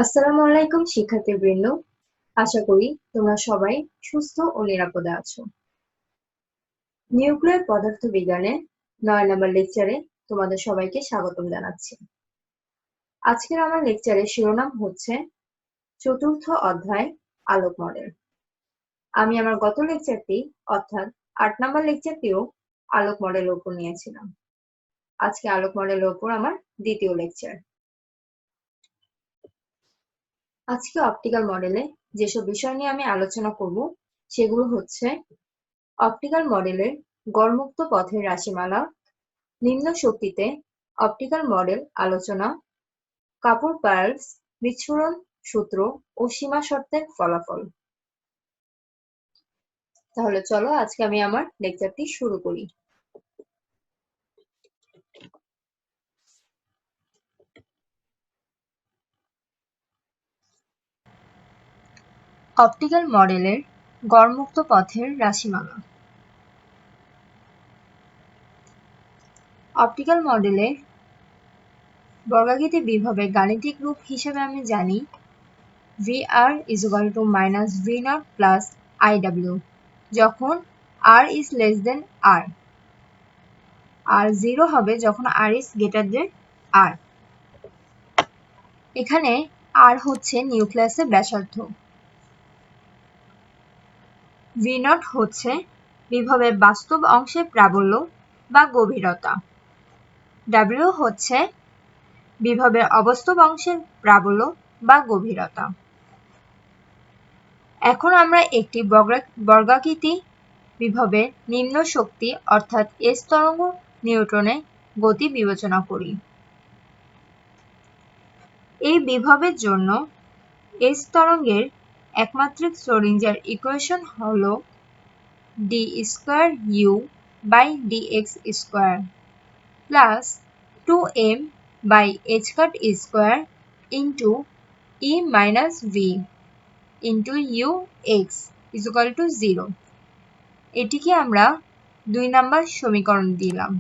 আসসালামু আলাইকুম শিক্ষার্থীবৃন্দ, আশা করি তোমরা সবাই সুস্থ ও নিরাপদে আছো। নিউক্লিয়ার পদার্থবিজ্ঞানে 9 নম্বর লেকচারে তোমাদের সবাইকে স্বাগতম জানাচ্ছি। আজকের আমার লেকচারের শিরোনাম হচ্ছে চতুর্থ অধ্যায় আলোক মডেল। আমি আমার গত লেকচারটি অর্থাৎ 8 নম্বর লেকচারটিও আলোক মডেলের উপর নিয়েছিলাম। আজকে আলোক মডেলের উপর আমার দ্বিতীয় লেকচার। আজকে অপটিক্যাল মডেলে যেসব বিষয় নিয়ে আমি আলোচনা করব সেগুলো হচ্ছে অপটিক্যাল মডেলের গড়মুক্ত পথের রাশিমালা, নিম্ন শক্তিতে অপটিক্যাল মডেল আলোচনা, কাপুর পার্লস বিচ্ছুরণ সূত্র ও সীমা শর্তের ফলাফল। তাহলে চলো আজকে আমি আমার লেকচারটি শুরু করি। অপটিক্যাল মডেলের গড়মুক্ত পথের রাশিমালা। অপটিক্যাল মডেলের বর্গাকৃতি বিভবের গাণিতিক রূপ হিসেবে আমি জানি VR is equal to minus V naught plus IW যখন R is less than R, আর 0 হবে যখন R is greater than R। এখানে R হচ্ছে নিউক্লিয়াসের ব্যাসার্ধ, V naught হচ্ছে বিভবের বাস্তব অংশের প্রাবল্য বা গভীরতা, W হচ্ছে বিভবের অবাস্তব অংশের প্রাবল্য বা গভীরতা। এখন আমরা একটি বর্গাকৃতি বিভবের নিম্ন শক্তি অর্থাৎ S তরঙ্গ নিউটনের গতি বিবেচনা করি। এই বিভবের জন্য S তরঙ্গের একমাত্রিক শ্রোডিঞ্জার ইকুয়েশন হলো d²u/dx² plus 2m/h² into e minus v into ux equal to 0। এটিকে আমরা 2 নম্বর সমীকরণ দিলাম।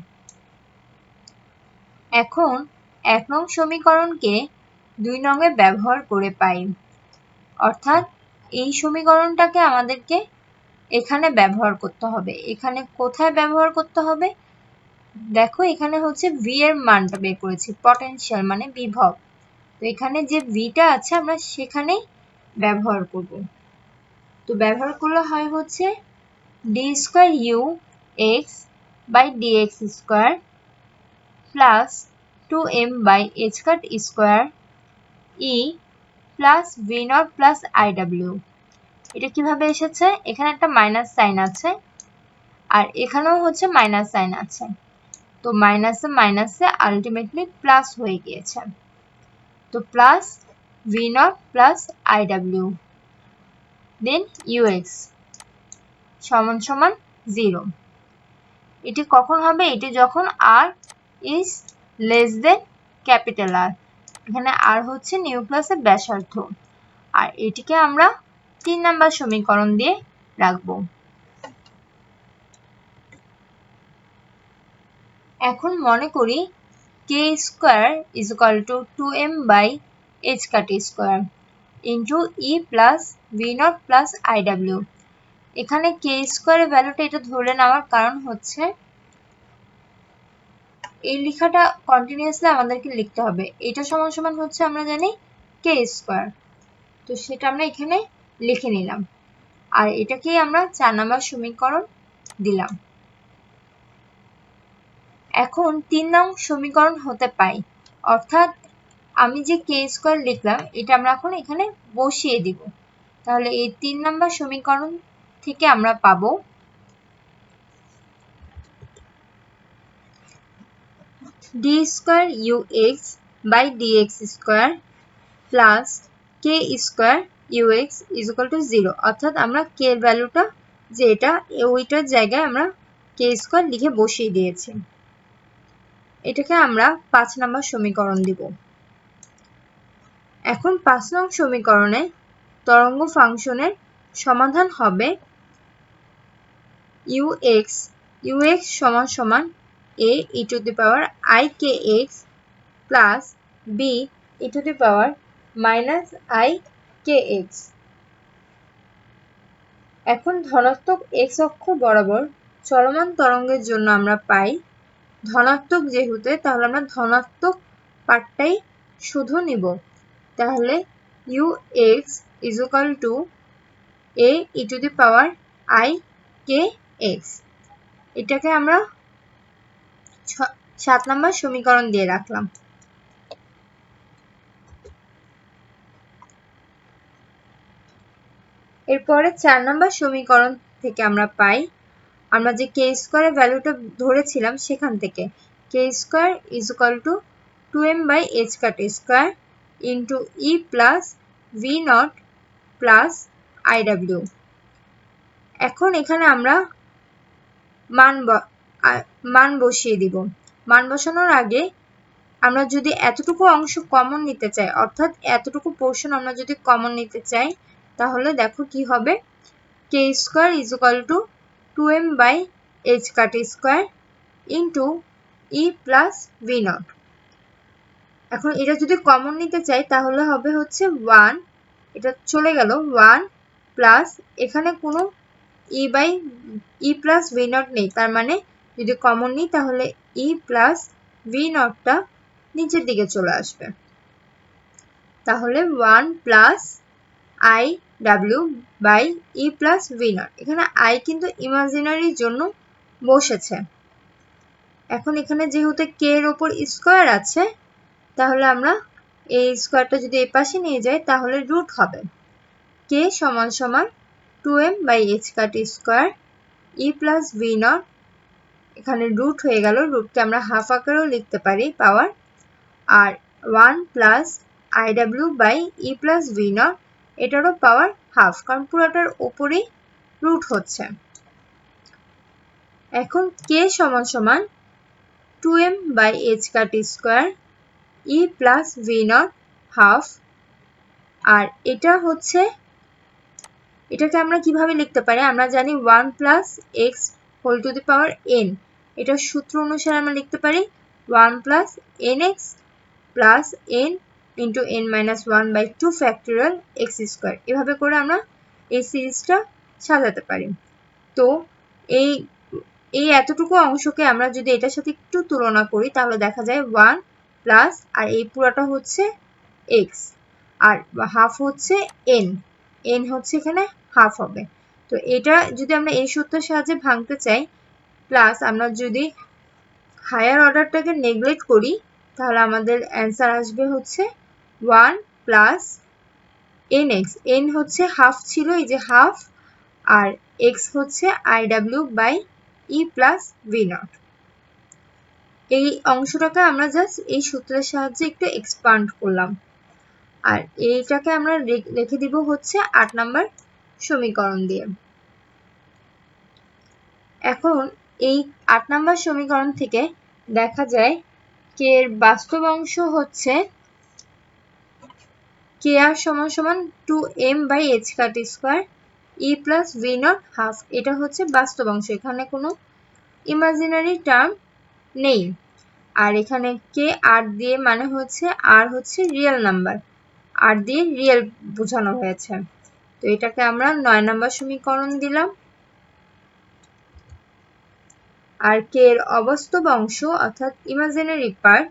এখন 1 নং সমীকরণকে 2 নংয়ে ব্যবহার করে পাই, অর্থাৎ এই সমীকরণটাকে আমাদেরকে এখানে ব্যবহার করতে হবে। এখানে কোথায় ব্যবহার করতে হবে? দেখো এখানে হচ্ছে v এর মানটা বের করেছি, পটেনশিয়াল মানে বিভব। তো এখানে যে vটা আছে আমরা সেখানেই ব্যবহার করব। তো ব্যবহার করলে হয় হচ্ছে d²u/dx² plus 2m/h² e plus v naught plus iw। এটা কিভাবে এসেছে? এখানে একটা মাইনাস সাইন আছে আর এখানেও হচ্ছে মাইনাস সাইন আছে, তো মাইনাসে মাইনাসে আলটিমেটলি প্লাস হয়ে গিয়েছে। তো plus v naught plus iw দেন ux সমান সমান 0। এটি কখন হবে? এটি যখন r is less than capital R। এখানে r হচ্ছে নিউক্লিয়াসের ব্যাসার্ধ, আর এটিকে আমরা 3 নাম্বার সমীকরণ দিয়ে রাখবো। এখন মনে করি k² is equal to 2m/h² into e plus v naught plus iw। এখানে k² এর ভ্যালুটা এটা ধরে নেওয়ার কারণ হচ্ছে এই লেখাটা কন্টিনিউয়াসলি আমাদেরকে লিখতে হবে। এটা সমান সমান হচ্ছে আমরা জানি k², তো সেটা আমরা এখানে লিখে নিলাম, আর এটাকেই আমরা 4 নম্বর সমীকরণ দিলাম। এখন 3 নং সমীকরণ হতে পাই, অর্থাৎ আমি যে k² লিখলাম এটা আমরা এখন এখানে বসিয়ে দিব। তাহলে এই 3 নম্বর সমীকরণ থেকে আমরা পাবো d²ux/dx² plus k² ux equal to 0, অর্থাৎ আমরা k এর ভ্যালুটা যে এটা ওইটার জায়গায় আমরা k² লিখে বসিয়ে দিয়েছি। এটাকে আমরা 5 নম্বর সমীকরণ দিব। এখন 5 নং সমীকরণে তরঙ্গ ফাংশনের সমাধান হবে ux সমান সমান a e⁻⁴ plus b e⁻⁴ minus I k x. এখন ধনাত্মক এক্স অক্ষ বরাবর চলমান তরঙ্গের জন্য আমরা পাই ধনাত্মক যেহেতু, তাহলে আমরা ধনাত্মক পার্টটাই শুধু নিব। তাহলে u x is equal to a e to the power i k x. এটাকে আমরা 7 নম্বর সমীকরণ দিয়ে রাখলাম। এরপরে 4 নম্বর সমীকরণ থেকে আমরা পাই, আমরা যে কে স্কয়ারের ভ্যালুটা ধরেছিলাম সেখান থেকে K square is equal to 2m by h cut square into E plus V naught plus IW. এখন এখানে আমরা মান বসিয়ে দিব। মান বসানোর আগে আমরা যদি এতটুকু অংশ কমন নিতে চাই, অর্থাৎ এতটুকু পোর্শন আমরা যদি কমন নিতে চাই, তাহলে দেখো কি হবে, K square is equal to 2m by h cut square into E plus V naught. এখন এটা যদি কমন নিতে চাই তাহলে হবে হচ্ছে 1, এটা চলে গেল 1 প্লাস এখানে কোনো ই প্লাস ভি নট নেই, তার মানে যদি কমন নিই তাহলে ই প্লাস ভি নটটা নিচের দিকে চলে আসবে। তাহলে 1 প্লাস আই ডাব্লিউ by e plus V nought. এখানে আই কিন্তু ইমাজিনারির জন্য বসেছে। এখন এখানে যেহেতু কে এর ওপর স্কয়ার আছে, তাহলে আমরা এই স্কয়ারটা যদি এই পাশে নিয়ে যাই তাহলে রুট হবে। কে সমান সমান 2m by h cut square E plus V nought, এখানে রুট হয়ে গেল, রুটকে আমরা হাফ আকারেও লিখতে পারি পাওয়ার, আর 1 প্লাস আইডাব্লিউ by e plus V nought, এটারও পাওয়ার হাফ, কারণ পুরোটার উপরেই রুট হচ্ছে। এখন কে সমান সমান 2m by h cut square E plus V naught half, আর এটা হচ্ছে, এটাকে আমরা কিভাবে লিখতে পারি, আমরা জানি 1 plus x whole to the power n, এটার সূত্র অনুসারে আমরা লিখতে পারি 1 plus n x plus n into n minus 1 by 2 factorial x square. এভাবে করে আমরা এই সিরিজটা সাজাতে পারি। তো এই এতটুকু অংশকে আমরা যদি এটার সাথে একটু তুলনা করি তাহলে দেখা যায় 1 প্লাস, আর এই পুরোটা হচ্ছে x, আর হাফ হচ্ছে n হচ্ছে এখানে হাফ হবে। তো এটা যদি আমরা এই সূত্রের সাহায্যে ভাঙতে চাই, প্লাস আমরা যদি হায়ার অর্ডারটাকে নেগলেক্ট করি তাহলে আমাদের অ্যান্সার আসবে হচ্ছে 1 প্লাস nx, n হচ্ছে হাফ ছিল, এই যে হাফ, আর x হচ্ছে আইডাব্লিউ by e plus V nought. এই অংশটাকে আমরা জাস্ট এই সূত্রের সাহায্যে একটু এক্সপান্ড করলাম, আর এইটাকে আমরা রেখে দিব হচ্ছে 8 নম্বর সমীকরণ দিয়ে। এখন এই 8 নম্বর সমীকরণ থেকে দেখা যায় কে এর বাস্তব অংশ হচ্ছে কে আর সমান সমান 2m by h cut square E plus V naught half, এটা হচ্ছে বাস্তব অংশ, এখানে কোনো ইমাজিনারি টার্ম নেই। আর এখানে কে আর দিয়ে মানে হচ্ছে আর হচ্ছে রিয়েল নাম্বার, আর দিয়ে রিয়েল বোঝানো হয়েছে। তো এটাকে আমরা 9 নম্বর সমীকরণ দিলাম। আর কে এর অবাস্তব অংশ অর্থাৎ ইমাজিনারি পার্ট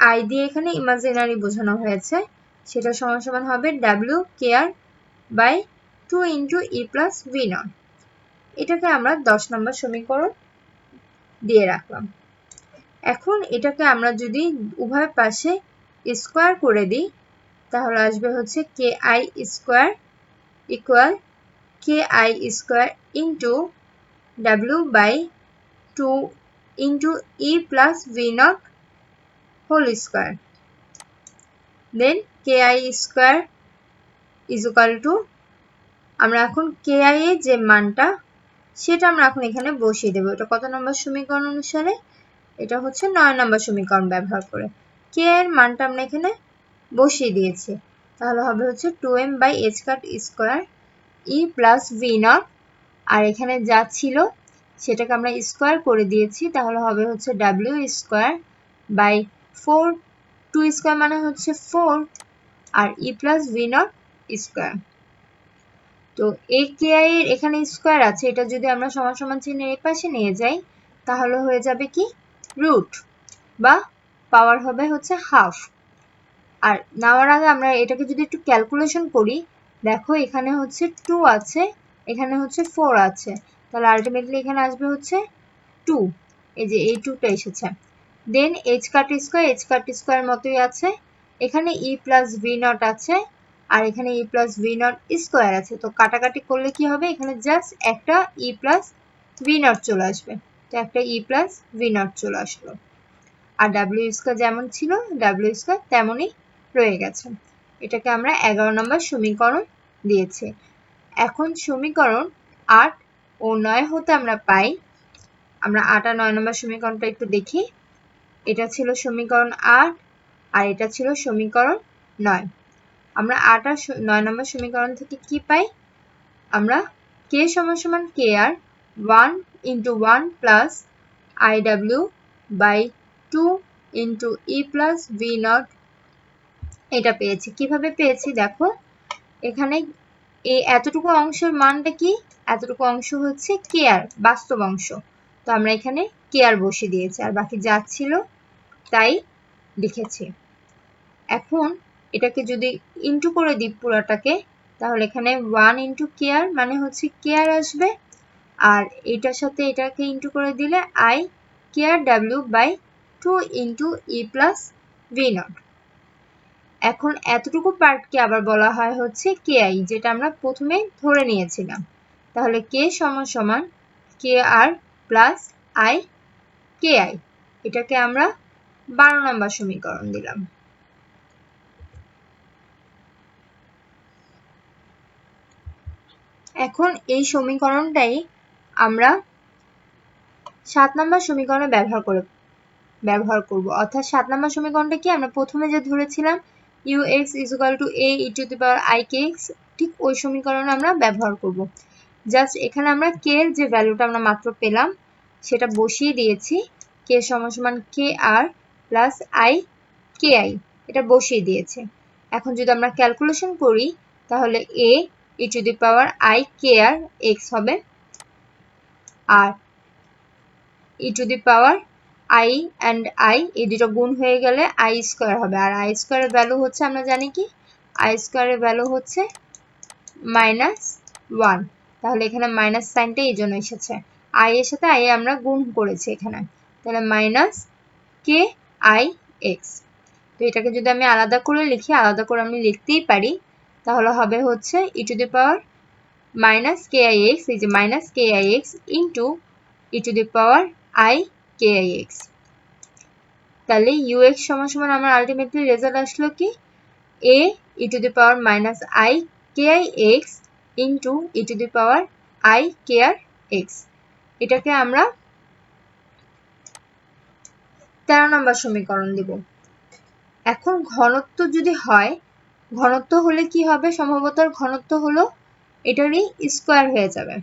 আই দিয়ে এখানে ইমাজিনারি বোঝানো হয়েছে, সেটা সমান সমান হবে ডাব্লিউ k r by 2 into E plus V nought. এটাকে আমরা 10 নম্বর সমীকরণ দিয়ে রাখলাম। এখন এটাকে আমরা যদি উভয় পাশে স্কোয়ার করে দিই তাহলে আসবে হচ্ছে K I square equal K I square into W by 2 into E plus V naught whole square, then K I square is equal to, আমরা এখন কে আই এর যে মানটা সেটা আমরা এখন এখানে বসিয়ে দেবো। এটা কত নম্বর সমীকরণ অনুসারে, এটা হচ্ছে 9 নম্বর সমীকরণ ব্যবহার করে কে এর মানটা আমরা এখানে বসিয়ে দিয়েছি। তাহলে হবে হচ্ছে 2m by h cut square E plus V naught, আর এখানে যা ছিল সেটাকে আমরা স্কোয়ার করে দিয়েছি, তাহলে হবে হচ্ছে ডাব্লিউ স্কোয়ার বাই 4, 2 স্কোয়ার মানে হচ্ছে 4 আর ই প্লাস ভি নট স্কোয়ার। তো এ কে আই এর এখানে স্কোয়ার আছে, এটা যদি আমরা সমান সমান চিহ্নের এই পাশে নিয়ে যাই তাহলে হয়ে যাবে কি রুট, বা পাওয়ার হবে হচ্ছে হাফ। আর নেওয়ার আগে আমরা এটাকে যদি একটু ক্যালকুলেশন করি, দেখো এখানে হচ্ছে 2 আছে, এখানে হচ্ছে 4 আছে, তাহলে আলটিমেটলি এখানে আসবে হচ্ছে 2, এই যে এই 2টা এসেছে। দেন এইচ কাট স্কোয়ার মতোই আছে, এখানে ই প্লাস ভি নট আছে, আর এখানে ই প্লাস ভি নট স্কোয়ার আছে। তো কাটাকাটি করলে কি হবে, এখানে জাস্ট একটা ই প্লাস ভি নট চলে আসবে, তো একটা ই প্লাস ভি নট চলে আসলো। আর ডাব্লিউ স্কোয়ার যেমন ছিল ডাব্লিউ স্কোয়ার তেমনই রয়ে গেছে। এটাকে আমরা 11 নম্বর সমীকরণ দিয়েছি। এখন সমীকরণ 8 ও 9 হতে আমরা পাই, আমরা 8 আর 9 নম্বর সমীকরণটা একটু দেখি। এটা ছিল সমীকরণ 8 আর এটা ছিল সমীকরণ 9। আমরা 8 আর 9 নম্বর সমীকরণ থেকে কি পাই, আমরা k সমান সমান k r 1 into 1 plus iw by 2 into e plus v naught এটা পেয়েছি। কিভাবে পেয়েছি দেখো, এখানে এই এতটুকু অংশের মানটা কি, এতটুকু অংশ হচ্ছে কে আর, বাস্তব অংশ, তো আমরা এখানে কে আর বসিয়ে দিয়েছি, আর বাকি যা ছিল তাই লিখেছি। এখন এটাকে যদি ইন্টু করে দিই পুরোটাকে, তাহলে এখানে 1 ইন্টু কে আর মানে হচ্ছে কে আর আসবে, আর এটার সাথে এটাকে ইন্টু করে দিলে আই কে আর ডাব্লিউ by 2 into E plus V naught. এখন এতটুকু পার্টকে আবার বলা হয় হচ্ছে কে আই, যেটা আমরা প্রথমে ধরে নিয়েছিলাম। তাহলে কে সমান সমান কে r plus i K I, এটাকে আমরা 12 নম্বর সমীকরণ দিলাম। এখন এই সমীকরণটাই আমরা 7 নম্বর সমীকরণে ব্যবহার করব। অর্থাৎ 7 নম্বর সমীকরণটা কি, আমরা প্রথমে যে ধরেছিলাম ux is equal to a e to the power I kx, ঠিক ওই সমীকরণে আমরা ব্যবহার করব। জাস্ট এখানে আমরা k এর যে ভ্যালুটা আমরা মাত্র পেলাম সেটা বসিয়ে দিয়েছি, k সমান সমান কে r plus i K I, এটা বসিয়ে দিয়েছি। এখন যদি আমরা ক্যালকুলেশন করি তাহলে a e to the power I K R x হবে, আর e to the power i and i এই দুটো গুণ হয়ে গেলে i স্কয়ার হবে, আর i স্কয়ারের ভ্যালু হচ্ছে আমরা জানি কি, i স্কয়ারের ভ্যালু হচ্ছে -1, তাহলে এখানে মাইনাস সাইনটা এই জন্য এসেছে, i এর সাথে i আমরা গুণ করেছি এখানে, তাহলে মাইনাস কে আই এক্স। তো এটাকে যদি আমি আলাদা করে লিখি, আলাদা করে আমি লিখতেই পারি, তাহলে হবে হচ্ছে e to the power minus K i x, এই যে minus K i x into e to the power i k i x. তাহলে ux সমান সমান আমার আলটিমেটলি রেজাল্ট আসলো কি, a e to the power minus I k i x into e to the power I K R x. এটাকে আমরা 13 নম্বর সমীকরণ দিব। এখন ঘনত্ব যদি হয়, ঘনত্ব হলে কি হবে, সম্ভবত ঘনত্ব হলো এটারই স্কয়ার হয়ে যাবে,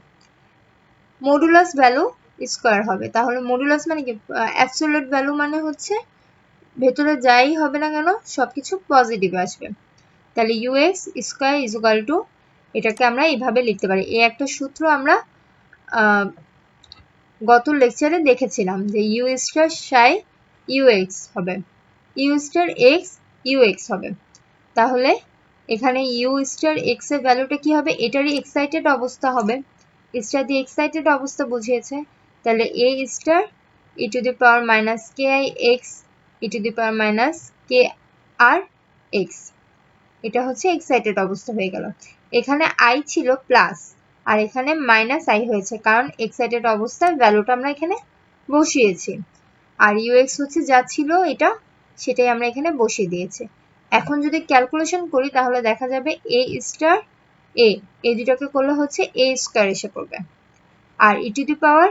মডুলাস ভ্যালু স্কয়ার হবে। তাহলে মডুলাস মানে কি, অ্যাবসলিউট ভ্যালু মানে হচ্ছে ভেতরে যাই হবে না কেন সবকিছু পজিটিভ আসবে। তাহলে ux square is equal two, এটাকে আমরা এইভাবে লিখতে পারি। এই একটা সূত্র আমরা গত লেকচারে দেখেছিলাম যে ইউ স্টার সাই ux হবে, ইউ স্টার এক্স ux হবে। তাহলে এখানে ইউ স্টার এক্স এর ভ্যালুটা কি হবে, এটারই এক্সাইটেড অবস্থা হবে, স্টার দিয়ে এক্সাইটেড অবস্থা বুঝিয়েছে, তাহলে a star e to the power minus ki x e to the power minus k r x, এটা হচ্ছে এক্সাইটেড অবস্থা হয়ে গেল। এখানে i ছিল প্লাস আর এখানে মাইনাস i হয়েছে, কারণ এক্সাইটেড অবস্থার ভ্যালুটা আমরা এখানে বসিয়েছি, আর ux হচ্ছে যা ছিল এটা সেটাই আমরা এখানে বসিয়ে দিয়েছি। এখন যদি ক্যালকুলেশন করি তাহলে দেখা যাবে a স্টার a, এই দুটাকে করলে হচ্ছে a স্কয়ার এসে পড়বে, আর e to the power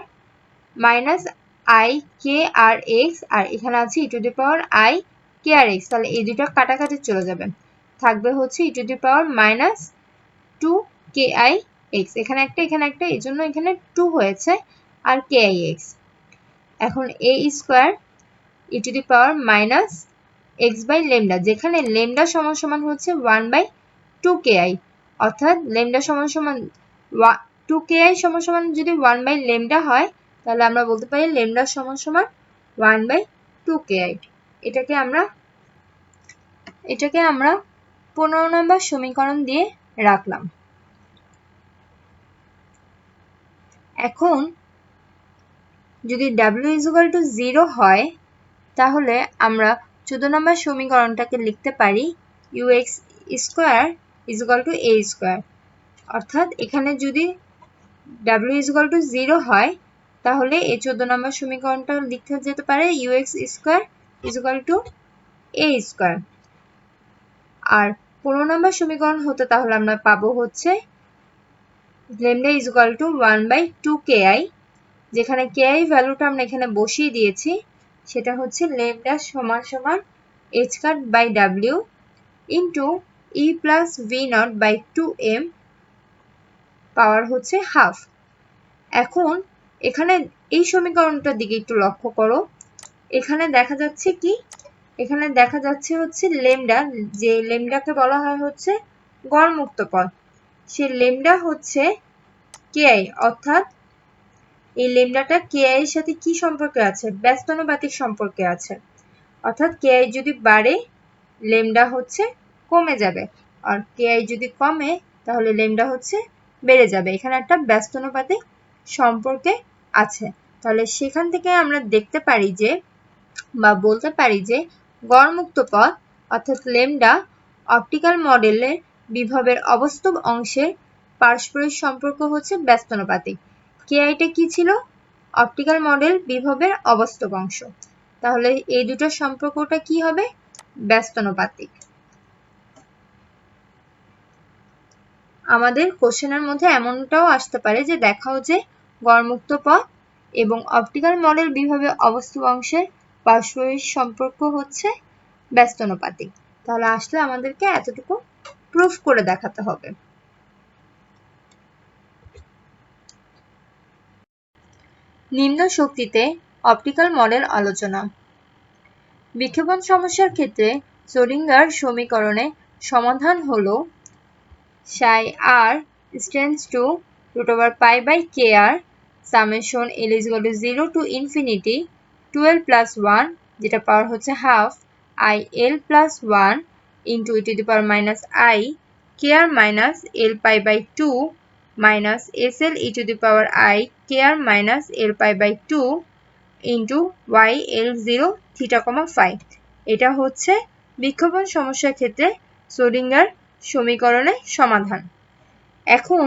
minus I K R X, আর এখানে আছে e to the power I K R X, তাহলে এই দুটো কাটাকাটি চলে যাবে, থাকবে হচ্ছে e to the power minus 2 k i x, এখানে একটা এই জন্য এখানে 2 হয়েছে, আর কে আই এক্স। এখন a square e to the power minus x by lambda, যেখানে ল্যামডা সমান সমান হচ্ছে 1/2ki, অর্থাৎ ল্যামডা সমান সমান 2ki সমান সমান যদি 1/ল্যামডা হয়, তাহলে আমরা বলতে পারি ল্যামডা সমান সমান 1/2ki। এটাকে আমরা 15 নম্বর সমীকরণ দিয়ে রাখলাম। এখন যদি w 0 হয়, তাহলে আমরা 14 নম্বর সমীকরণটাকে লিখতে পারি ux² a², অর্থাৎ এখানে যদি w 0 হয়, তাহলে এই 14 নম্বর সমীকরণটা লিখতে যেতে পারে ux² a²। আর 15 নম্বর সমীকরণ হতে তাহলে আমরা পাবো হচ্ছে ল্যামডা 1/2ki, যেখানে ki ভ্যালুটা আমরা এখানে বসিয়ে দিয়েছি, সেটা হচ্ছে ল্যামডা সমান সমান h⁻w into e plus v0/2m পাওয়ার হচ্ছে হাফ। এখন এখানে এই সমীকরণটার দিকে একটু লক্ষ্য করো, এখানে দেখা যাচ্ছে কি, এখানে দেখা যাচ্ছে হচ্ছে ল্যামডা, যে ল্যামডাকে বলা হয় হচ্ছে গড়মুক্ত পদ, সে ল্যামডা হচ্ছে ki, অর্থাৎ এই ল্যামডাটা ki এর সাথে কি সম্পর্কে আছে? ব্যস্তানুপাতিক সম্পর্কে আছে, অর্থাৎ ki যদি বাড়ে ল্যামডা হচ্ছে কমে যাবে, আর ki যদি কমে তাহলে ল্যামডা হচ্ছে বেড়ে যাবে। এখানে একটা ব্যস্তানুপাতিক সম্পর্কে আছে। তাহলে সেখান থেকে আমরা দেখতে পারি যে, বা বলতে পারি যে, গড়মুক্ত পদ অর্থাৎ ল্যামডা অপটিক্যাল মডেলের বিভবের অবাস্তব অংশের পারস্পরিক সম্পর্ক হচ্ছে ব্যস্তানুপাতিক। kiটা কি ছিল? অপটিক্যাল মডেল বিভবের অবাস্তব অংশ। তাহলে এই দুটোর সম্পর্কটা কি হবে? ব্যস্তানুপাতিক। আমাদের কোশ্চেনের মধ্যে এমনটাও আসতে পারে যে, দেখাও যে গড়মুক্ত পদ এবং অপটিক্যাল মডেল বিভবের অবাস্তব অংশের পারস্পরিক সম্পর্ক হচ্ছে ব্যস্তানুপাতিক। তাহলে আসলে আমাদেরকে এতটুকু প্রুফ করে দেখাতে হবে। নিম্ন শক্তিতে অপটিক্যাল মডেল আলোচনা। বিক্ষেপণ সমস্যার ক্ষেত্রে শ্রোডিঙ্গার সমীকরণের সমাধান হলো psi r tends to √π/kr summation L = 0 to infinity 12 plus 1, যেটা পাওয়ার হচ্ছে half I L plus 1 into e to the power minus I kr minus L π/2 minus SL e to the power I kr minus L π/2 into y L0 theta, phi। এটা হচ্ছে বিক্ষেপণ সমস্যার ক্ষেত্রে Schrödinger সমীকরণের সমাধান। এখন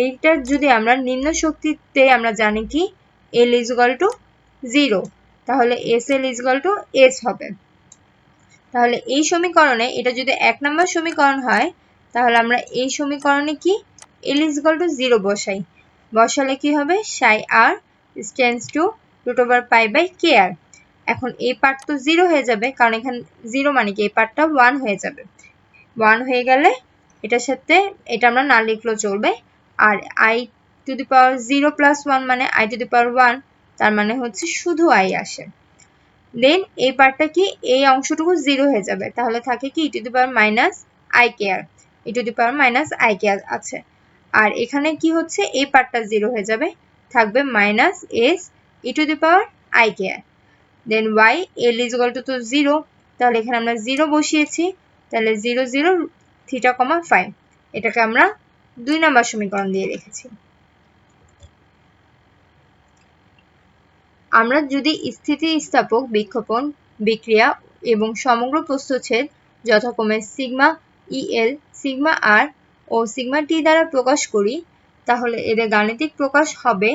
এইটা যদি আমরা নিম্ন শক্তিতে আমরা জানি কি L = 0, তাহলে SL = S হবে। তাহলে এই সমীকরণে এটা যদি 1 নম্বর সমীকরণ হয়, তাহলে আমরা এই সমীকরণে কি L = 0 বসাই, বসালে কি হবে psi r tends to √π/kr। এখন এই পার্ট তো 0 হয়ে যাবে, কারণ এখানে 0 মানে কি এই পার্টটা 1 হয়ে যাবে। 1 হয়ে গেলে এটার সাথে এটা আমরা না লিখলেও চলবে, আর I to the power 0 plus 1 মানে I to the power 1, তার মানে হচ্ছে শুধু I আসে। দেন এই পার্টটা কি, এই অংশটুকু 0 হয়ে যাবে, তাহলে থাকে কি e to the power minus ikr, e to the power minus ikr আছে। আর এখানে কি হচ্ছে, এই পার্টটা 0 হয়ে যাবে, থাকবে minus s e to the power ikr। Then y L = তো 0, তাহলে এখানে আমরা 0 বসিয়েছি, তাহলে 0 0 থিটা, phi। এটাকে আমরা 2 নম্বর সমীকরণ দিয়ে রেখেছি। আমরা যদি স্থিতিস্থাপক বিক্ষেপণ বিক্রিয়া এবং সমগ্র প্রস্থচ্ছেদ যথাক্রমে সিগমা EL, সিগমা R ও সিগমা T দ্বারা প্রকাশ করি, তাহলে এদের গাণিতিক প্রকাশ হবে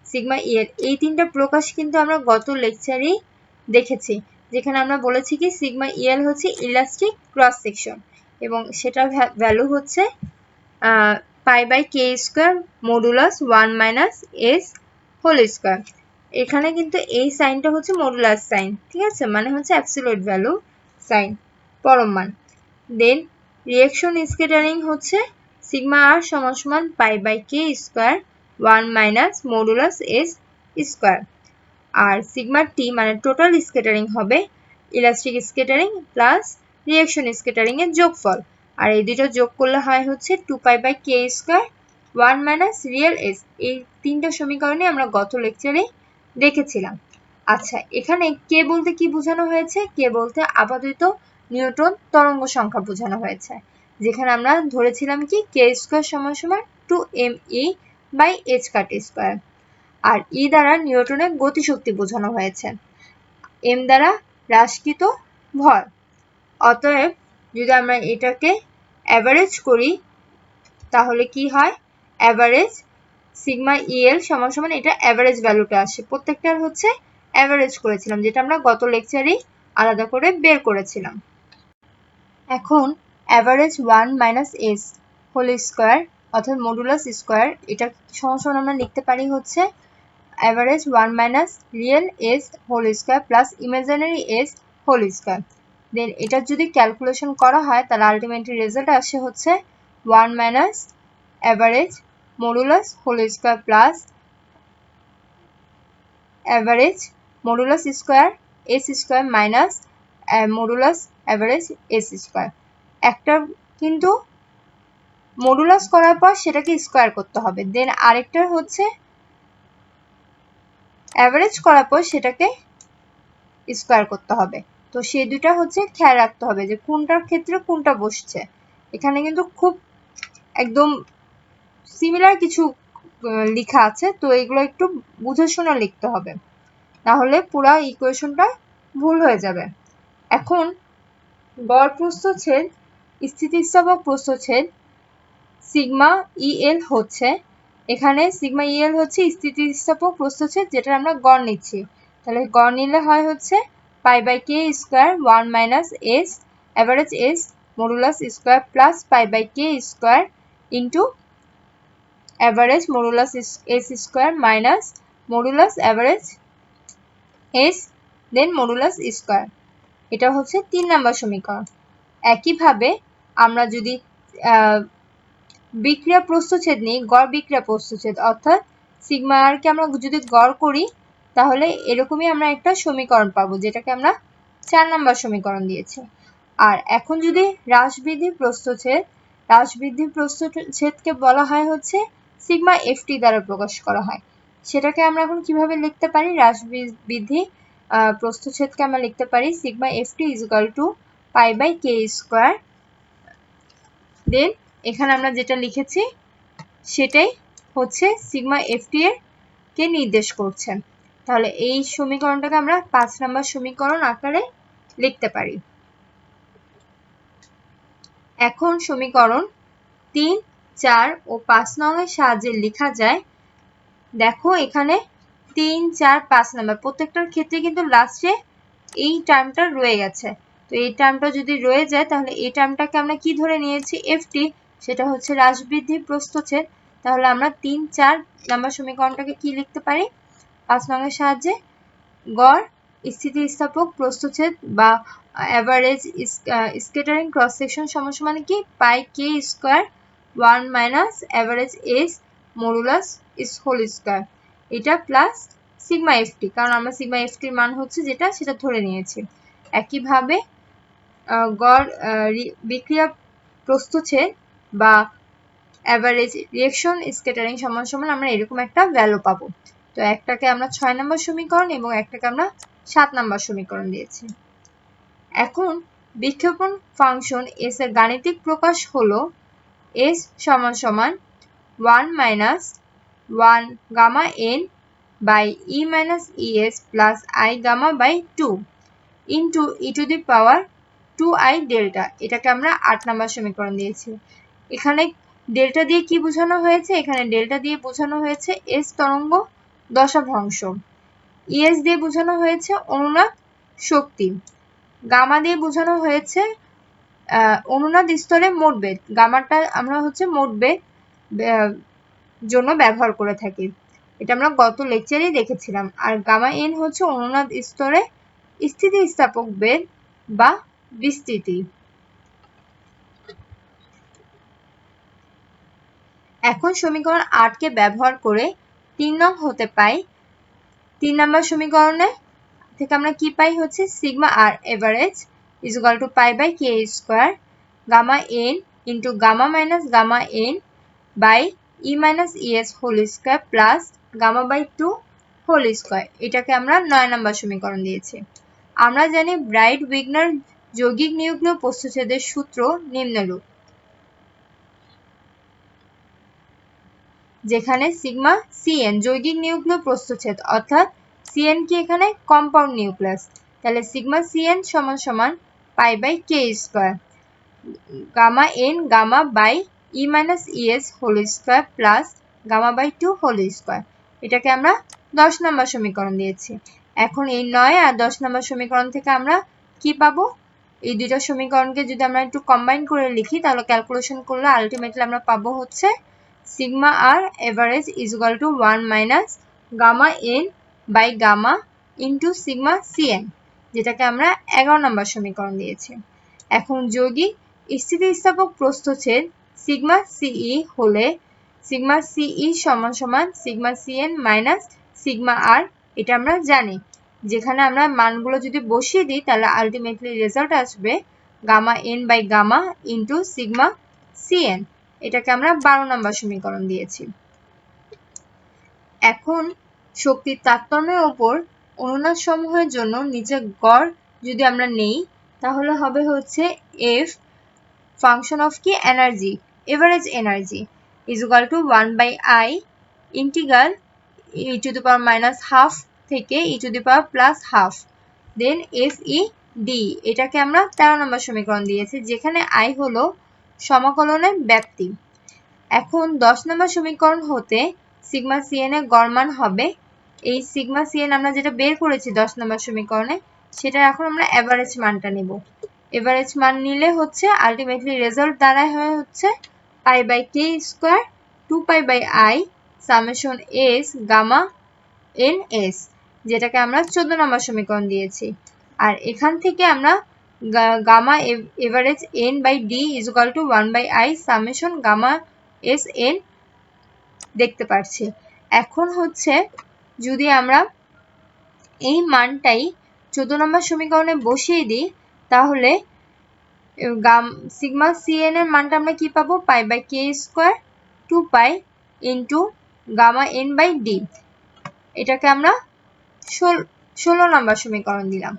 সিগমা EL। এই তিনটা প্রকাশ কিন্তু আমরা গত লেকচারেই দেখেছি, যেখানে আমরা বলেছি কি সিগমা EL হচ্ছে ইলাস্টিক ক্রস সেকশন, এবং সেটার ভ্যালু হচ্ছে π/k² modulus 1 minus s whole square. এখানে কিন্তু এই সাইনটা হচ্ছে মডুলাস সাইন, ঠিক আছে, মানে হচ্ছে অ্যাবসলিউট ভ্যালু সাইন, পরম মান। দেন রিঅ্যাকশন স্ক্যাটারিং হচ্ছে সিগমা r সমান π/k² 1 minus modulus s square, আর সিগমা t মানে টোটাল স্ক্যাটারিং হবে elastic scattering plus reaction scattering এর যোগফল। আর এই দুটো যোগ করলে হয় হচ্ছে 2π/k², 1 মাইনাস রিয়েল এস। এই তিনটা সমীকরণে আমরা গত লেকচারে দেখেছিলাম। আচ্ছা, এখানে কে বলতে কি বোঝানো হয়েছে? কে বলতে আপাতত নিউটন তরঙ্গ সংখ্যা বোঝানো হয়েছে, যেখানে আমরা ধরেছিলাম কি k² = 2me/h²। আর ই দ্বারা নিউটনের গতিশক্তি বোঝানো হয়েছে, এম দ্বারা হ্রাসকৃত ভর। অতএব যদি আমরা এটাকে অ্যাভারেজ করি তাহলে কি হয়? অ্যাভারেজ সিগমা ইএল সমান এটা অ্যাভারেজ ভ্যালুটা আসে। প্রত্যেকটার হচ্ছে অ্যাভারেজ করেছিলাম, যেটা আমরা গত লেকচারেই আলাদা করে বের করেছিলাম। এখন average 1 minus S whole square অর্থাৎ মডুলাস স্কোয়ার, এটা সমান আমরা লিখতে পারি হচ্ছে average 1 minus real S whole square plus imaginary S whole square. Then এটা যদি ক্যালকুলেশন করা হয় তাহলে আলটিমেটলি রেজাল্ট আসে হচ্ছে 1 minus average modulus whole square plus average modulus square s square minus modulus average s square. একটা কিন্তু modulus করার পর সেটাকে স্কোয়ার করতে হবে, দেন আরেকটা হচ্ছে অ্যাভারেজ করার পর সেটাকে স্কোয়ার করতে হবে। তো সেই দুটা হচ্ছে খেয়াল রাখতে হবে যে কোনটার ক্ষেত্রে কোনটা বসছে। এখানে কিন্তু খুব একদম সিমিলার কিছু লেখা আছে, তো এগুলো একটু বুঝে শুনে লিখতে হবে, নাহলে পুরো ইকুয়েশনটা ভুল হয়ে যাবে। এখন গড় প্রস্থচ্ছেদ স্থিতিস্থাপক প্রস্থচ্ছেদ সিগমা ইএল হচ্ছে, এখানে সিগমা ইএল হচ্ছে স্থিতিস্থাপক প্রস্থচ্ছেদ, যেটা আমরা গড় নিচ্ছি। তাহলে গড় নিলে হয় হচ্ছে π/k² 1 minus S average S modulus square plus π/k² into average modulus S square minus modulus average S then modulus square. এটা হচ্ছে 3 নম্বর সমীকরণ। একইভাবে আমরা যদি বিক্রিয়া প্রস্থচ্ছেদ নিই, গড় বিক্রিয়া প্রস্থচ্ছেদ অর্থাৎ সিগমা আর কে আমরা যদি গড় করি তাহলে এরকমই আমরা একটা সমীকরণ পাবো, যেটাকে আমরা 4 নম্বর সমীকরণ দিয়েছি। আর এখন যদি হ্রাসবৃদ্ধি প্রস্থচ্ছেদ, হ্রাসবৃদ্ধি প্রস্থচ্ছেদকে বলা হয় হচ্ছে সিগমা এফটি দ্বারা প্রকাশ করা হয়। সেটাকে আমরা এখন কিভাবে লিখতে পারি? হ্রাসবৃদ্ধি প্রস্থচ্ছেদকে আমরা লিখতে পারি sigma FT equal to π/k²। দেন এখানে আমরা যেটা লিখেছি সেটাই হচ্ছে সিগমা এফটি এর কে নির্দেশ করছে। তাহলে এই সমীকরণটাকে আমরা 5 নম্বর সমীকরণ আকারে লিখতে পারি। এখন সমীকরণ 3, 4 ও 5 নং এর সাহায্যে লেখা যায়। দেখো এখানে 3, 4, 5 নাম্বার প্রত্যেকটার ক্ষেত্রে কিন্তু লাস্টে এই টার্মটা রয়ে গেছে। তো এই টার্মটা যদি রয়ে যায় তাহলে এই টার্মটাকে আমরা কি ধরে নিয়েছি? এফটি, সেটা হচ্ছে হ্রাসবৃদ্ধি প্রস্থচ্ছেদ। তাহলে আমরা 3, 4 নাম্বার সমীকরণটাকে কি লিখতে পারি? 5 নং এর সাহায্যে গড় স্থিতিস্থাপক প্রস্থচ্ছেদ বা অ্যাভারেজ স্ক্যাটারিং ক্রস সেকশন সমান কি πk², 1 minus average S modulus whole square, এটা প্লাস সিগমা এফটি, কারণ আমরা সিগমা এফটির মান হচ্ছে যেটা সেটা ধরে নিয়েছি। একইভাবে গড় বিক্রিয়া প্রস্থচ্ছেদ বা অ্যাভারেজ রিঅ্যাকশন স্ক্যাটারিং সমান আমরা এরকম একটা ভ্যালু পাবো। তো একটাকে আমরা 6 নম্বর সমীকরণ এবং একটাকে আমরা 7 নম্বর সমীকরণ দিয়েছি। এখন বিক্ষেপণ ফাংশন এস এর গাণিতিক প্রকাশ হলো এস সমান 1 minus 1 gamma n by e minus ES plus I gamma by 2 into e to the power 2i delta. এটাকে আমরা 8 নম্বর সমীকরণ দিয়েছি। এখানে ডেল্টা দিয়ে কি বোঝানো হয়েছে? এখানে ডেল্টা দিয়ে বোঝানো হয়েছে এস তরঙ্গ দশাভ্রংশ, ইএস দিয়ে বোঝানো হয়েছে অনুনাদ শক্তি, গামা দিয়ে বোঝানো হয়েছে অনুনাদ স্তরে মোট বেগ। গামাটা আমরা হচ্ছে মোট বেগ জন্য ব্যবহার করে থাকি, এটা আমরা গত লেকচারেই দেখেছিলাম। আর গামা এন হচ্ছে অনুনাদ স্তরে স্থিতিস্থাপক বেগ বা বিস্তৃতি। এখন সমীকরণ 8 কে ব্যবহার করে 3 নং হতে পাই 3 নম্বর সমীকরণে থেকে আমরা কি পাই হচ্ছে sigma R average is equal to pi by K square gamma n into gamma minus gamma n by e minus e s whole square plus gamma by 2 whole square. এটাকে আমরা 9 নম্বর সমীকরণ দিয়েছি। আমরা জানি ব্রাইট উইগনার যৌগিক নিউক্লিয় প্রস্থচ্ছেদের সূত্র নিম্নরূপ, যেখানে সিগমা সিএন যৌগিক নিউক্লিয় প্রস্থচ্ছেদ, অর্থাৎ সিএন কি এখানে কম্পাউন্ড নিউক্লিয়াস, তাহলে সিগমা সিএন সমান সমান pi by K square gamma n gamma by e minus e s whole square plus gamma by 2 whole square. এটাকে আমরা 10 নম্বর সমীকরণ দিয়েছি। এখন এই 9 আর 10 নম্বর সমীকরণ থেকে আমরা কি পাবো, এই দুইটা সমীকরণকে যদি আমরা একটু কম্বাইন করে লিখি তাহলে ক্যালকুলেশন করলে আলটিমেটলি আমরা পাবো হচ্ছে sigma R average is equal to 1 minus gamma n by gamma into sigma CN, যেটাকে আমরা 11 নম্বর সমীকরণ দিয়েছি। এখন যৌগিক স্থিতিস্থাপক প্রস্থচ্ছেদ সিগমা সিই হলে সিগমা সিই সমান সমান সিগমা সিএন মাইনাস সিগমা আর, এটা আমরা জানি। যেখানে আমরা মানগুলো যদি বসিয়ে দিই তাহলে আলটিমেটলি রেজাল্ট আসবে gamma n by gamma into sigma CN, এটাকে আমরা 12 নম্বর সমীকরণ দিয়েছি। এখন শক্তির তারতম্যের উপর অনুনাদ সমূহের জন্য নিচে গড় যদি আমরা নেই তাহলে হবে হচ্ছে এফ ফাংশন অফ কি energy average energy is equal to 1 by I integral E to the power minus half থেকে E to the power plus half then F E D, এটাকে আমরা 13 নম্বর সমীকরণ দিয়েছি, যেখানে আই হলো সমাকলনের ব্যাপ্তি। এখন 10 নম্বর সমীকরণ হতে সিগমা সিএন এর গড় মান হবে, এই সিগমা সিএন আমরা যেটা বের করেছি 10 নম্বর সমীকরণে সেটা এখন আমরা এভারেজ মানটা নেব। এভারেজ মান নিলে হচ্ছে আলটিমেটলি রেজাল্ট দাঁড়ায় হচ্ছে pi by K square 2 pi by i summation s gamma n s, যেটাকে আমরা 14 নম্বর সমীকরণ দিয়েছি। আর এখান থেকে আমরা gamma average N by d is equal to 1 by i summation gamma s n দেখতে পাচ্ছি। এখন হচ্ছে যদি আমরা এই মানটাই 14 নম্বর সমীকরণে বসিয়ে দিই তাহলে সিগমা সিএন এর মানটা আমরা কি পাবো, pi by K square 2 pi into gamma n by d, এটাকে আমরা 16 নম্বর সমীকরণ দিলাম।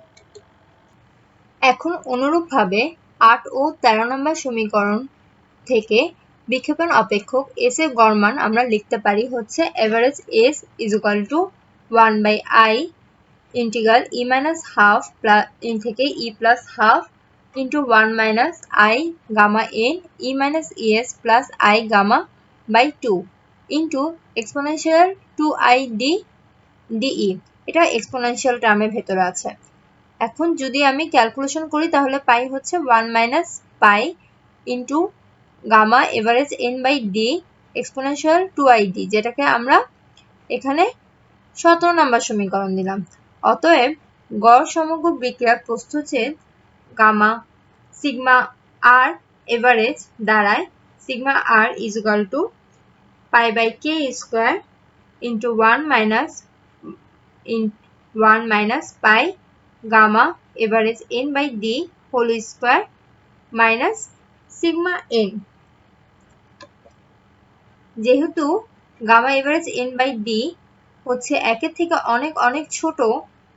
এখন অনুরূপভাবে 8 ও 13 নম্বর সমীকরণ থেকে বিক্ষেপণ অপেক্ষক এস এর গড় মান আমরা লিখতে পারি হচ্ছে average S is equal to 1 by I integral E minus half থেকে E plus half into 1 minus I gamma N E minus ES plus I gamma by 2 into exponential 2i D DE, এটা exponential টার্মের ভেতরে আছে। এখন যদি আমি calculation করি তাহলে পাই হচ্ছে 1 minus pi into gamma average N by d exponential 2i d, যেটাকে আমরা এখানে 17 নম্বর সমীকরণ দিলাম। অতএব গড় সমগ্র বিক্রিয়ার প্রস্থচ্ছেদ গামা সিগমা আর এভারেজ দাঁড়ায় sigma R is equal to pi by K square into 1 minus pi gamma average N by D whole square minus sigma N. যেহেতু gamma average N by D হচ্ছে একের থেকে অনেক অনেক ছোট,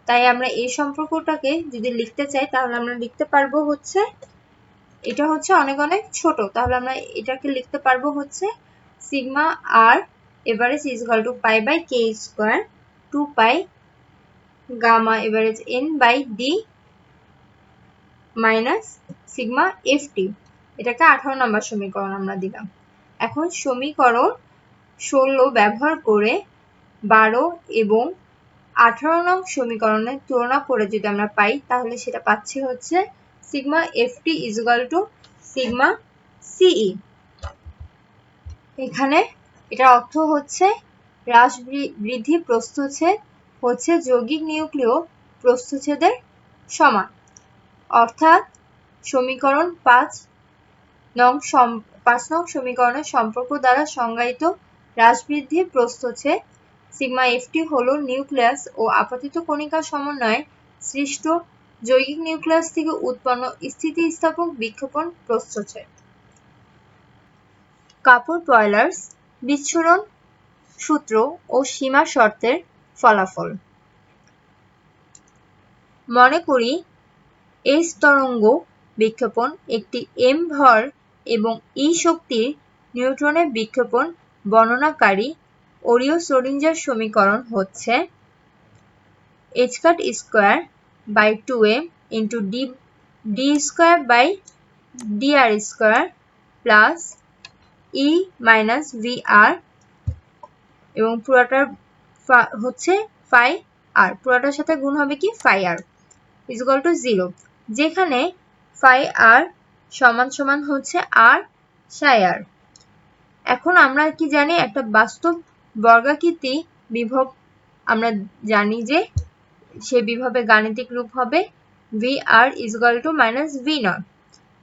তাই আমরা এই সম্পর্কটাকে যদি লিখতে চাই তাহলে আমরা লিখতে পারবো হচ্ছে এটা হচ্ছে অনেক অনেক ছোট, তাহলে আমরা এটাকে লিখতে পারবো হচ্ছে sigma R average is equal to pi by K square 2 pi gamma average N by d minus sigma f t, এটাকে 18 নম্বর সমীকরণ আমরা দিলাম। এখন সমীকরণ 16 ব্যবহার করে 12 এবং 18 নং সমীকরণের তুলনা করে যদি আমরা পাই তাহলে সেটা পাচ্ছি হচ্ছে sigma f T is equal two sigma সিই। এখানে এটার অর্থ হচ্ছে হ্রাস বৃদ্ধি প্রস্থচ্ছেদ হচ্ছে যৌগিক নিউক্লিয় প্রস্থচ্ছেদের সমান, অর্থাৎ সমীকরণ 5 নং সমীকরণের সম্পর্ক দ্বারা সংজ্ঞায়িত হ্রাস বৃদ্ধি প্রস্থচ্ছেদ সিগমা এফটি হলো নিউক্লিয়াস ও আপতিত কণিকার সমন্বয়ে সৃষ্ট যৌগিক নিউক্লিয়াস থেকে উৎপন্ন স্থিতিস্থাপক বিক্ষেপণ প্রস্থচ্ছেদ। কাপুর পয়লার্স বিচ্ছুরণ সূত্র ও সীমা শর্তের ফলাফল। মনে করি এইচ তরঙ্গ বিক্ষেপণ একটি এম ভর এবং ই শক্তির নিউট্রনের বিক্ষেপণ বর্ণনাকারী ওরিও-শ্রোডিঞ্জার সমীকরণ হচ্ছে h cut square by 2m into d square by dr square plus e minus vr এবং পুরোটার হচ্ছে ফাই আর, পুরোটার সাথে গুণ হবে কি phi r is equal to 0, যেখানে ফাই আর সমান সমান হচ্ছে আর সাই আর। এখন আমরা কি জানি, একটা বাস্তব বর্গাকৃতি বিভব আমরা জানি যে সে বিভবের গাণিতিক রূপ হবে v r is equal to minus v nought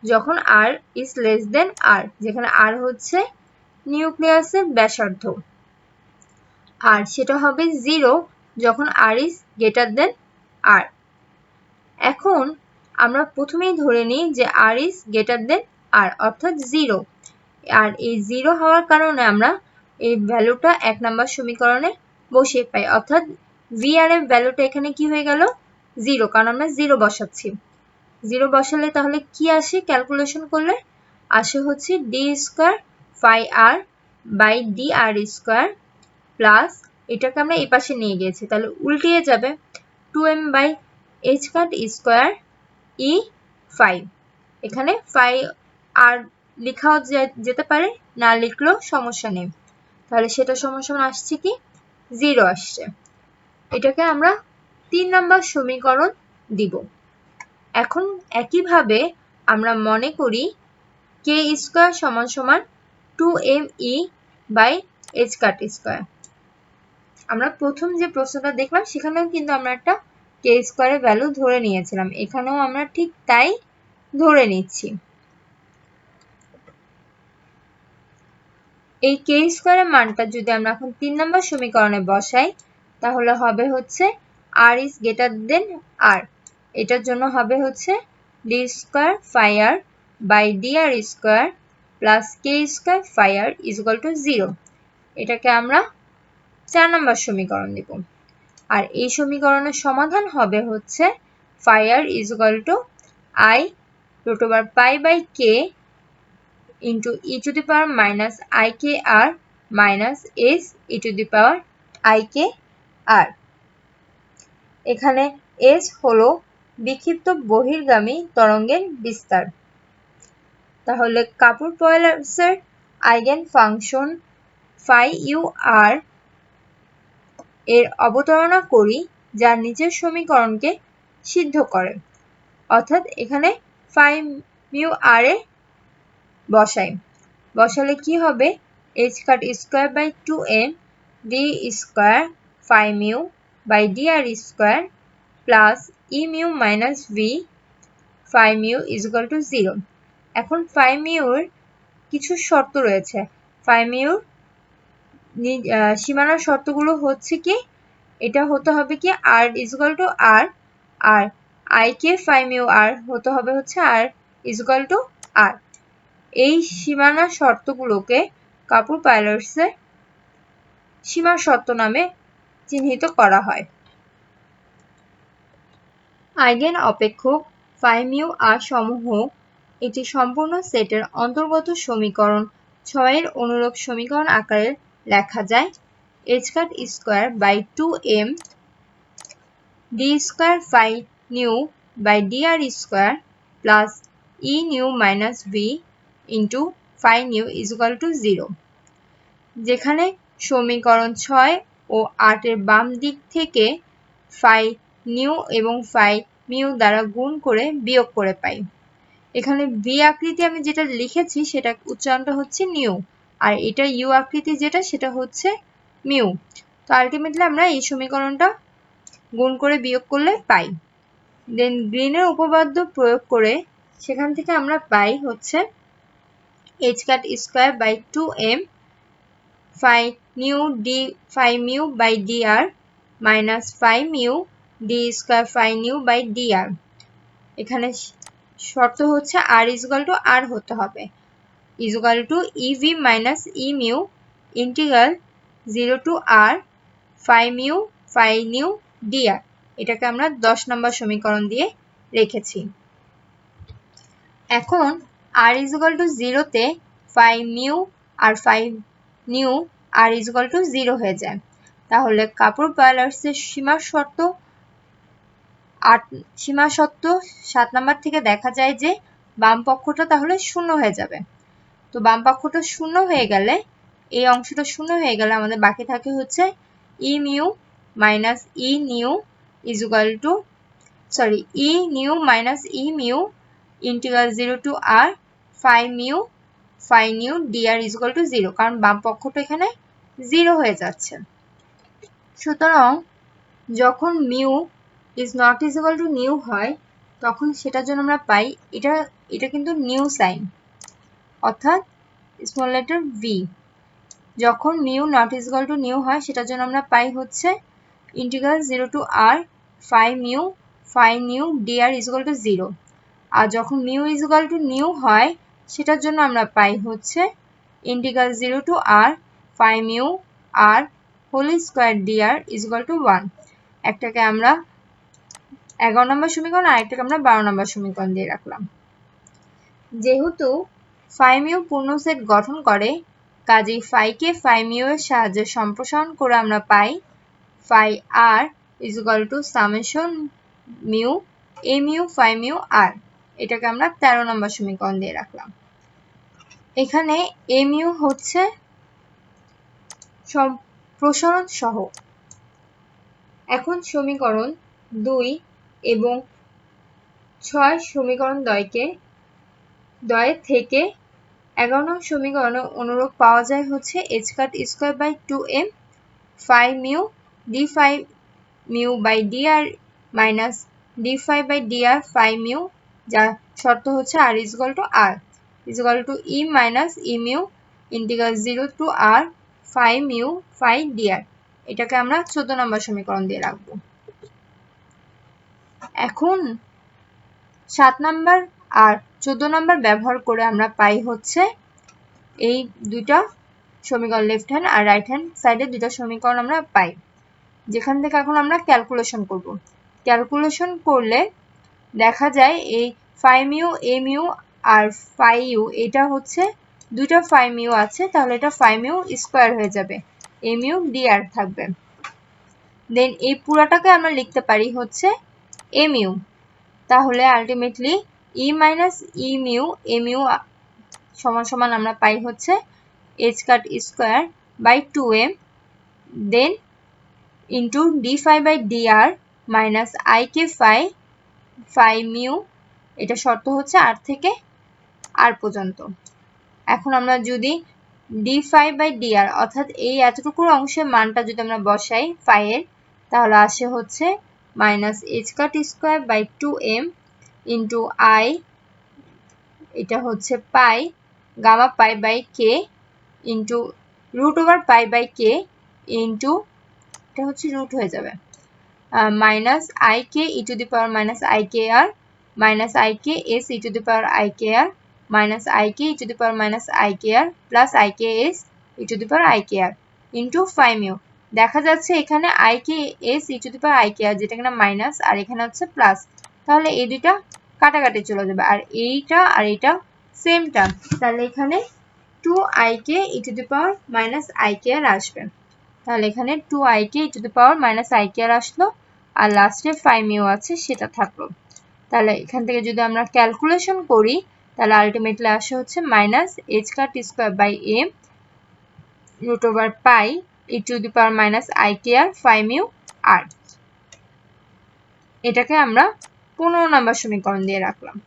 যখন আর ইজ লেস দেন আর, যেখানে আর হচ্ছে নিউক্লিয়াসের ব্যাসার্ধ, আর সেটা হবে 0 যখন আর ইজ গ্রেটার দেন আর। এখন আমরা প্রথমেই ধরে নিই যে আর ইজ গ্রেটার দেন আর অর্থাৎ 0, আর এই 0 হওয়ার কারণে আমরা এই ভ্যালুটা 1 নম্বর সমীকরণে বসিয়ে পাই, অর্থাৎ ভি আর এর ভ্যালুটা এখানে কি হয়ে গেল 0, কারণ আমরা 0 বসাচ্ছি। 0 বসালে তাহলে কি আসে, ক্যালকুলেশন করলে আসে হচ্ছে d square phi r by D r square plus, এটাকে আমরা এই পাশে নিয়ে গিয়েছি তাহলে উল্টিয়ে যাবে 2m by h cut square e phi. এখানে ফাই আর লেখাও যেতে পারে, না লিখলেও সমস্যা নেই, তাহলে সেটা সমস্যা আসছে কি 0 আসছে। এটাকে আমরা 3 নম্বর সমীকরণ দিব। এখন একইভাবে আমরা মনে করি k স্কয়ার সমান সমান 2me by h cut square. আমরা প্রথম যে প্রশ্নটা দেখলাম সেখানেও কিন্তু আমরা একটা k স্কয়ারের ভ্যালু ধরে নিয়েছিলাম, এখানেও আমরা ঠিক তাই ধরে নিচ্ছি। এই k স্কয়ারের মানটা যদি আমরা এখন 3 নম্বর সমীকরণে বসাই তাহলে হবে হচ্ছে r is greater than r, এটার জন্য হবে হচ্ছে d square phi r by dr square plus k square phi r is equal to 0, এটাকে আমরা 4 নম্বর সমীকরণ দেব। আর এই সমীকরণের সমাধান হবে হচ্ছে phi r is equal to I root over pi by k into e to the power minus ikr minus s e to the power ikr। এখানে s হলো বিক্ষিপ্ত বহির্গামী তরঙ্গের বিস্তার। তাহলে কাপুর পয়লার্সের eigen function phi u r এর অবতারণা করি, যা নিচের সমীকরণকে সিদ্ধ করে, অর্থাৎ এখানে phi mu r এ বসালে কি হবে h cut square by 2m d square phi mu by dr square plus e mu minus v phi mu is equal to 0। এখন phi mu এর কিছু শর্ত রয়েছে, phi mu সীমানার শর্তগুলো হচ্ছে কি, এটা হতে হবে কি r is equal to r, R ik phi mu r হতে হবে হচ্ছে r is equal to r। এই সীমানা শর্তগুলোকে কাপুর পয়লার্সের সীমা শর্ত নামে চিহ্নিত করা হয়। আইগেন অপেক্ষক phi mu r সমূহ একটি সম্পূর্ণ সেটের অন্তর্গত সমীকরণ 6 এর অনুরূপ সমীকরণ আকারে লেখা যায় h cut square by 2m d square phi nu by dr square plus e nu minus v into phi nu is equal to 0, যেখানে সমীকরণ 6 ও 8 এর বাম দিক থেকে phi nu এবং phi mu দ্বারা গুণ করে বিয়োগ করে পাই। এখানে v আকৃতি আমি যেটা লিখেছি সেটা উচ্চারণটা হচ্ছে নিউ, আর এটা u আকৃতি যেটা সেটা হচ্ছে মিউ। তো আলটিমেটলি আমরা এই সমীকরণটা গুণ করে বিয়োগ করলে পাই। দেন গ্রিনের উপপাদ্য প্রয়োগ করে সেখান থেকে আমরা পাই হচ্ছে h cut square by 2m phi mu by dr minus phi mu d square phi nu by D r. এখানে শর্ত হচ্ছে আর ইজুকাল টু আর হতে হবে, equal to e v minus E mu integral 0 to r phi mu phi nu d r. এটাকে আমরা 10 নম্বর সমীকরণ দিয়ে রেখেছি। এখন আর ইজুকাল টু 0-তে phi mu R phi nu r equal to 0 হয়ে যায়। তাহলে কাপড় পয়লার্সের সীমা শর্ত 7 নাম্বার থেকে দেখা যায় যে বাম পক্ষটা তাহলে 0 হয়ে যাবে। তো বাম পক্ষটা 0 হয়ে গেলে, এই অংশটা 0 হয়ে গেলে আমাদের বাকি থাকে হচ্ছে e mu minus e nu equal to e nu minus E mu integral 0 to r phi mu phi nu d r equal to 0, কারণ বাম পক্ষটা এখানে 0 হয়ে যাচ্ছে। সুতরাং যখন mu is not equal to nu হয় তখন সেটার জন্য আমরা পাই এটা কিন্তু নিউ সাইন, অর্থাৎ স্মল লেটার ভি। যখন mu not equal to nu হয় সেটার জন্য আমরা পাই হচ্ছে integral 0 to r phi mu phi nu d r equal to 0। আর যখন মিউ ইকুয়াল টু নিউ হয় সেটার জন্য আমরা পাই হচ্ছে integral 0 to r phi mu r whole square d r equal to 1। একটাকে আমরা 11 নম্বর সমীকরণ আর একটাকে আমরা 12 নম্বর সমীকরণ দিয়ে রাখলাম। যেহেতু ফাই মিউ পূর্ণ সেট গঠন করে, কাজেই ফাইকে ফাই মিউ এর সাহায্যে সম্প্রসারণ করে আমরা পাই phi r equal to summation mu A mu phi mu r. এটাকে আমরা 13 নম্বর সমীকরণ দিয়ে রাখলাম। এখানে এ মিউ হচ্ছে প্রসারণ সহগ। এখন সমীকরণ 2 এবং 6 সমীকরণ দ্বয় থেকে 11 নং সমীকরণে অনুরূপ পাওয়া যায় হচ্ছে h cut square by 2m phi mu d phi mu by D R minus d phi by D r phi mu, যার শর্ত হচ্ছে r equal to e minus E mu integral 0 to r phi mu phi d r. এটাকে আমরা 14 নম্বর সমীকরণ দিয়ে রাখবো। এখন 7 number আর 14 number ব্যবহার করে আমরা পাই হচ্ছে এই দুইটা সমীকরণ, লেফট হ্যান্ড আর রাইট হ্যান্ড সাইডে দুইটা সমীকরণ আমরা পাই, যেখান থেকে এখন আমরা ক্যালকুলেশন করব। ক্যালকুলেশন করলে দেখা যায় এই ফাই মিউ এ মিউ আর ফাই ইউ, এটা হচ্ছে দুইটা ফাই মিউ আছে, তাহলে এটা ফাই মিউ স্কোয়ার হয়ে যাবে, এ মিউ ডি আর থাকবে। দেন এই পুরাটাকে আমরা লিখতে পারি হচ্ছে এ মিউ। তাহলে আলটিমেটলি ই মাইনাস ই মিউ এ মিউ সমান সমান আমরা পাই হচ্ছে h cut square by 2m then into D phi by D R minus I K phi phi mu, এটা শর্ত হচ্ছে আর থেকে আর পর্যন্ত। এখন আমরা যদি ডি ফাই বাই ডি আর অর্থাৎ এই এতটুকুর অংশের মানটা যদি আমরা বসাই ফাই এর, তাহলে আসে হচ্ছে minus h cut square by 2m into i, এটা হচ্ছে pi gamma pi by k into root over pi by k into, এটা হচ্ছে রুট হয়ে যাবে, minus I k e to the power minus I K r minus I k s e to the power i K r minus I k e to the power minus I K r plus i k s e to the power i K r into phi mu. দেখা যাচ্ছে এখানে i k s e to the power i K r যেটা কিনা minus আর এখানে হচ্ছে plus, তাহলে এই দুইটা কাটাকাটি চলে যাবে আর এইটা আর এইটা সেম টার্ম, তাহলে এখানে 2ik e to the power minus I K r আসবে। তাহলে এখানে 2ik e to the power minus I K r আসলো আর লাস্টে ফাই মিউ আছে সেটা থাকলো। তাহলে এখান থেকে যদি আমরা ক্যালকুলেশন করি তাহলে আলটিমেটলি আসে হচ্ছে minus h cut square by m root over pi e to the power minus I K r phi mu r. এটাকে আমরা 15 নম্বর সমীকরণ দিয়ে রাখলাম।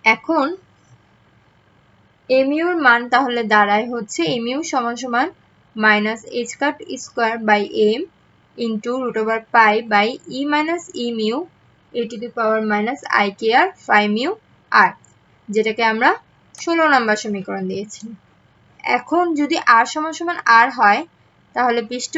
এখন এমিউর মান তাহলে দাঁড়ায় হচ্ছে এমিউ সমান সমান minus h cut square by m into root over pi by e minus E mu a to the power minus I K r phi mu r, যেটাকে আমরা 16 নম্বর সমীকরণ দিয়েছি। এখন যদি আর সমান সমান আর হয় তাহলে পৃষ্ঠ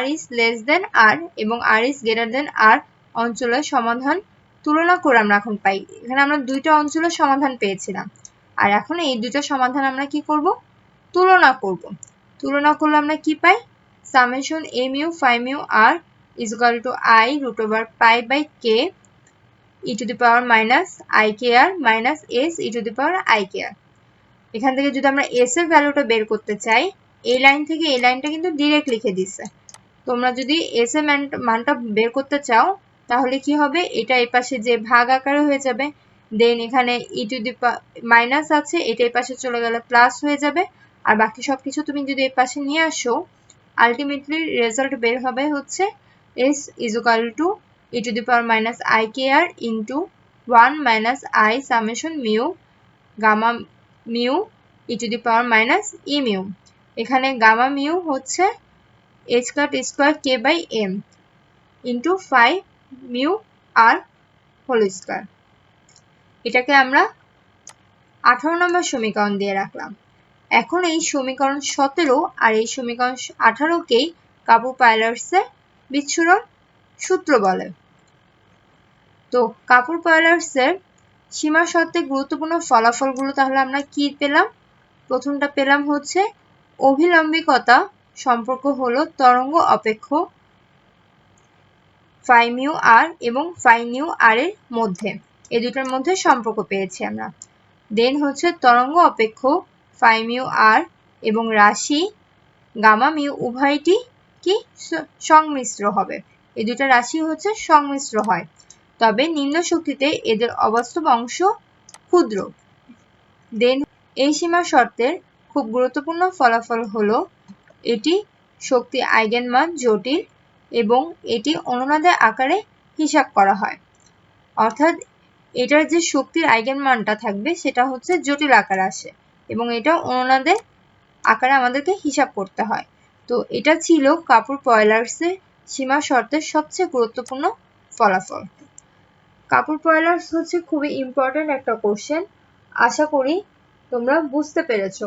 r is less than r এবং r is greater than r অঞ্চলের সমাধান তুলনা করে আমরা এখন পাই। এখানে আমরা দুইটা অঞ্চলের সমাধান পেয়েছিলাম, আর এখন এই দুইটা সমাধান আমরা কি করব, তুলনা করব। তুলনা করলে আমরা কি পাই, summation a mu phi mu r is equal to I root over pi by k e to the power minus I k r minus s e to the power I k r। এখান থেকে যদি আমরা s এর ভ্যালুটা বের করতে চাই, এই লাইন থেকে এই লাইনটা কিন্তু ডিরেক্ট লিখে দিছে। তোমরা যদি s এর মানটা বের করতে চাও তাহলে কি হবে, এটা এই পাশে যে ভাগ আকারে হয়ে যাবে, দেন এখানে e to the মাইনাস আছে, এটা এই পাশে চলে গেলে প্লাস হয়ে যাবে, আর বাকি সবকিছু তুমি যদি এই পাশে নিয়ে আসো, আলটিমেটলি রেজাল্ট বের হবে হচ্ছে s is equal to e to the power minus I k r into 1 minus I summation mu gamma mu e to the power minus e mu। এখানে গামা মিউ হচ্ছে h cut square k by m into phi mu r whole square। এটাকে আমরা 18 নম্বর সমীকরণ দিয়ে রাখলাম। এখন এই সমীকরণ 17 আর এই সমীকরণ 18কেই কাপুর-পাইলার্সের বিচ্ছুরণ সূত্র বলে। তো কাপুর-পাইলার্সের সীমা শর্তে গুরুত্বপূর্ণ ফলাফলগুলো তাহলে আমরা কি পেলাম, প্রথমটা পেলাম হচ্ছে অভিলম্বিকতা সম্পর্ক হলো তরঙ্গ অপেক্ষ phi mu r এবং phi nu r এর মধ্যে, এই দুটোর মধ্যে সম্পর্ক পেয়েছি আমরা। দেন হচ্ছে তরঙ্গ অপেক্ষ phi mu r এবং রাশি গামা মিউ উভয়টি কি সংমিশ্র হবে, এই দুটো রাশি হচ্ছে সংমিশ্র হয়, তবে নিম্ন শক্তিতে এদের অবাস্তব অংশ ক্ষুদ্র। দেন এই সীমা শর্তের খুব গুরুত্বপূর্ণ ফলাফল হলো এটি শক্তি আইগেনমান জটিল এবং এটি অনুনাদের আকারে হিসাব করা হয়, অর্থাৎ এটার যে শক্তির আইগেনমানটা থাকবে সেটা হচ্ছে জটিল আকারে আসে এবং এটা অনুনাদের আকারে আমাদেরকে হিসাব করতে হয়। তো এটা ছিল কাপুর-পয়লার্সের সীমা শর্তের সবচেয়ে গুরুত্বপূর্ণ ফলাফল। কাপুর-পয়লার্স হচ্ছে খুবই ইম্পর্টেন্ট একটা কোশ্চেন, আশা করি তোমরা বুঝতে পেরেছো।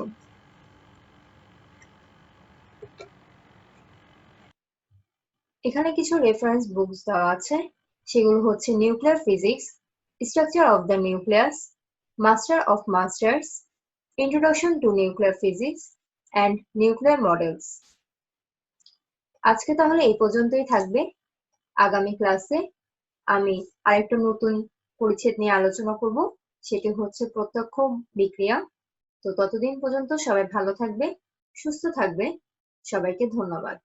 এখানে কিছু রেফারেন্স বুকস দেওয়া আছে, সেগুলো হচ্ছে nuclear physics, structure of the nucleus, master of masters, introduction to nuclear physics and nuclear models. আজকে তাহলে এই পর্যন্তই থাকবে। আগামী ক্লাসে আমি আরেকটা নতুন পরিচ্ছেদ নিয়ে আলোচনা করব, সেটি হচ্ছে প্রত্যক্ষ বিক্রিয়া। তো ততদিন পর্যন্ত সবাই ভালো থাকবে, সুস্থ থাকবে, সবাইকে ধন্যবাদ।